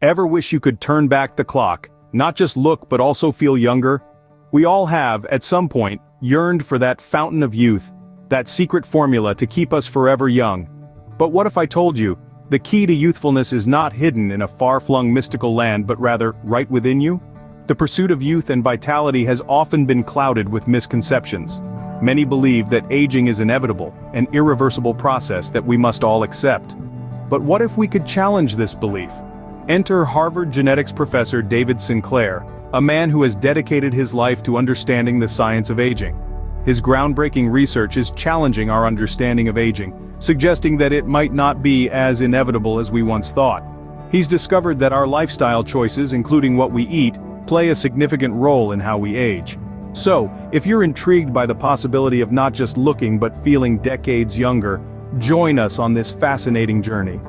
Ever wish you could turn back the clock, not just look but also feel younger? We all have, at some point, yearned for that fountain of youth, that secret formula to keep us forever young. But what if I told you, the key to youthfulness is not hidden in a far-flung mystical land but rather right within you? The pursuit of youth and vitality has often been clouded with misconceptions. Many believe that aging is inevitable, an irreversible process that we must all accept. But what if we could challenge this belief? Enter Harvard genetics professor David Sinclair, a man who has dedicated his life to understanding the science of aging. His groundbreaking research is challenging our understanding of aging, suggesting that it might not be as inevitable as we once thought. He's discovered that our lifestyle choices, including what we eat, play a significant role in how we age. So, if you're intrigued by the possibility of not just looking but feeling decades younger, join us on this fascinating journey.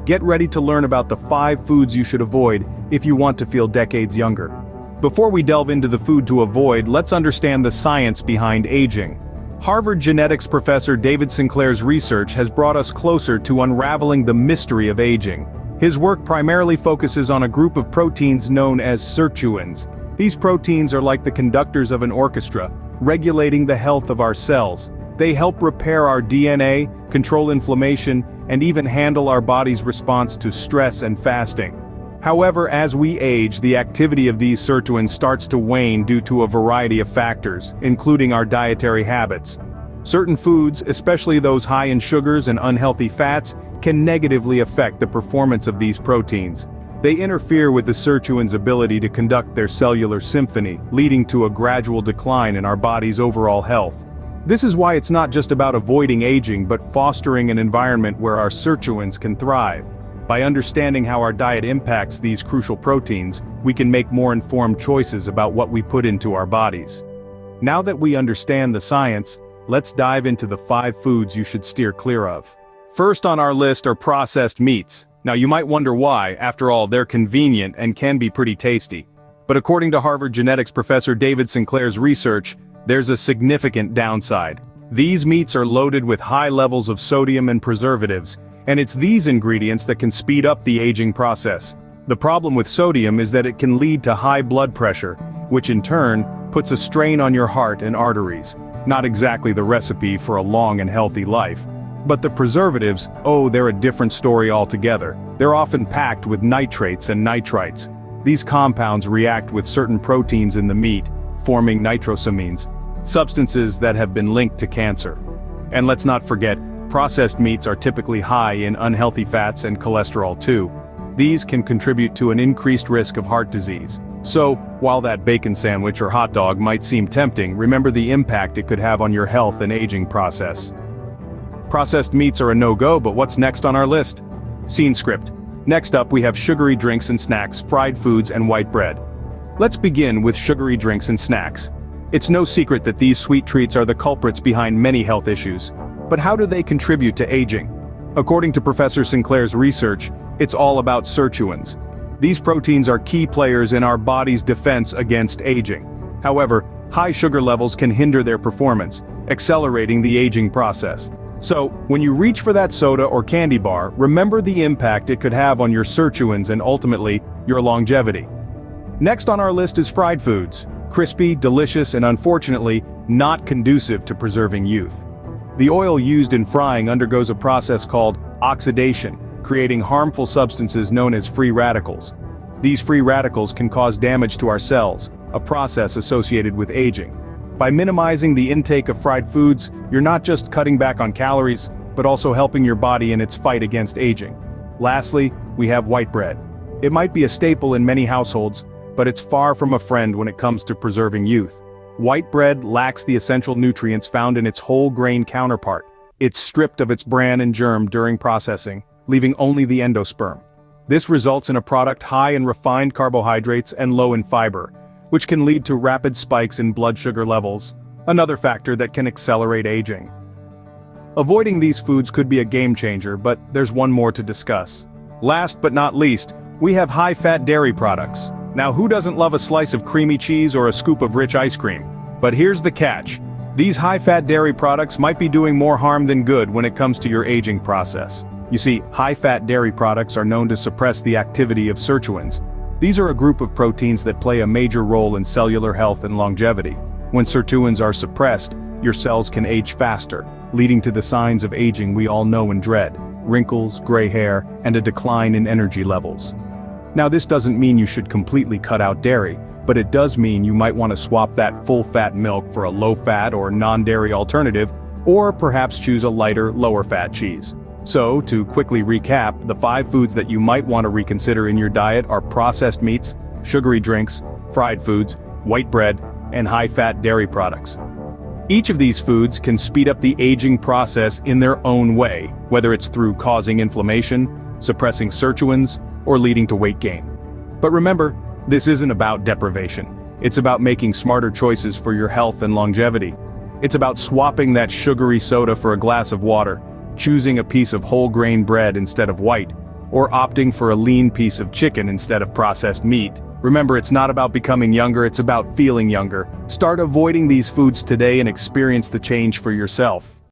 Get ready to learn about the 5 foods you should avoid if you want to feel decades younger. Before we delve into the food to avoid, let's understand the science behind aging. Harvard genetics professor David Sinclair's research has brought us closer to unraveling the mystery of aging. His work primarily focuses on a group of proteins known as sirtuins. These proteins are like the conductors of an orchestra, regulating the health of our cells. They help repair our DNA, control inflammation, and even handle our body's response to stress and fasting. However, as we age, the activity of these sirtuins starts to wane due to a variety of factors, including our dietary habits. Certain foods, especially those high in sugars and unhealthy fats, can negatively affect the performance of these proteins. They interfere with the sirtuins' ability to conduct their cellular symphony, leading to a gradual decline in our body's overall health. This is why it's not just about avoiding aging but fostering an environment where our sirtuins can thrive. By understanding how our diet impacts these crucial proteins, we can make more informed choices about what we put into our bodies. Now that we understand the science, let's dive into the 5 foods you should steer clear of. First on our list are processed meats. Now you might wonder why, after all, they're convenient and can be pretty tasty. But according to Harvard genetics professor David Sinclair's research, there's a significant downside. These meats are loaded with high levels of sodium and preservatives, and it's these ingredients that can speed up the aging process. The problem with sodium is that it can lead to high blood pressure, which in turn puts a strain on your heart and arteries. Not exactly the recipe for a long and healthy life. But the preservatives, oh, they're a different story altogether. They're often packed with nitrates and nitrites. These compounds react with certain proteins in the meat, forming nitrosamines, substances that have been linked to cancer. And let's not forget, processed meats are typically high in unhealthy fats and cholesterol too. These can contribute to an increased risk of heart disease. So, while that bacon sandwich or hot dog might seem tempting, remember the impact it could have on your health and aging process. Processed meats are a no-go, but what's next on our list? Scene script. Next up we have sugary drinks and snacks, fried foods and white bread. Let's begin with sugary drinks and snacks. It's no secret that these sweet treats are the culprits behind many health issues. But how do they contribute to aging? According to Professor Sinclair's research, it's all about sirtuins. These proteins are key players in our body's defense against aging. However, high sugar levels can hinder their performance, accelerating the aging process. So, when you reach for that soda or candy bar, remember the impact it could have on your sirtuins and ultimately, your longevity. Next on our list is fried foods. Crispy, delicious, and unfortunately, not conducive to preserving youth. The oil used in frying undergoes a process called oxidation, creating harmful substances known as free radicals. These free radicals can cause damage to our cells, a process associated with aging. By minimizing the intake of fried foods, you're not just cutting back on calories, but also helping your body in its fight against aging. Lastly, we have white bread. It might be a staple in many households, but it's far from a friend when it comes to preserving youth. White bread lacks the essential nutrients found in its whole grain counterpart. It's stripped of its bran and germ during processing, leaving only the endosperm. This results in a product high in refined carbohydrates and low in fiber, which can lead to rapid spikes in blood sugar levels, another factor that can accelerate aging. Avoiding these foods could be a game changer, but there's one more to discuss. Last but not least, we have high-fat dairy products. Now who doesn't love a slice of creamy cheese or a scoop of rich ice cream? But here's the catch. These high-fat dairy products might be doing more harm than good when it comes to your aging process. You see, high-fat dairy products are known to suppress the activity of sirtuins. These are a group of proteins that play a major role in cellular health and longevity. When sirtuins are suppressed, your cells can age faster, leading to the signs of aging we all know and dread: wrinkles, gray hair, and a decline in energy levels. Now, this doesn't mean you should completely cut out dairy, but it does mean you might want to swap that full-fat milk for a low-fat or non-dairy alternative, or perhaps choose a lighter, lower-fat cheese. So, to quickly recap, the 5 foods that you might want to reconsider in your diet are processed meats, sugary drinks, fried foods, white bread, and high-fat dairy products. Each of these foods can speed up the aging process in their own way, whether it's through causing inflammation, suppressing sirtuins, or leading to weight gain. But remember, this isn't about deprivation. It's about making smarter choices for your health and longevity. It's about swapping that sugary soda for a glass of water, choosing a piece of whole grain bread instead of white, or opting for a lean piece of chicken instead of processed meat. Remember, it's not about becoming younger, it's about feeling younger. Start avoiding these foods today and experience the change for yourself.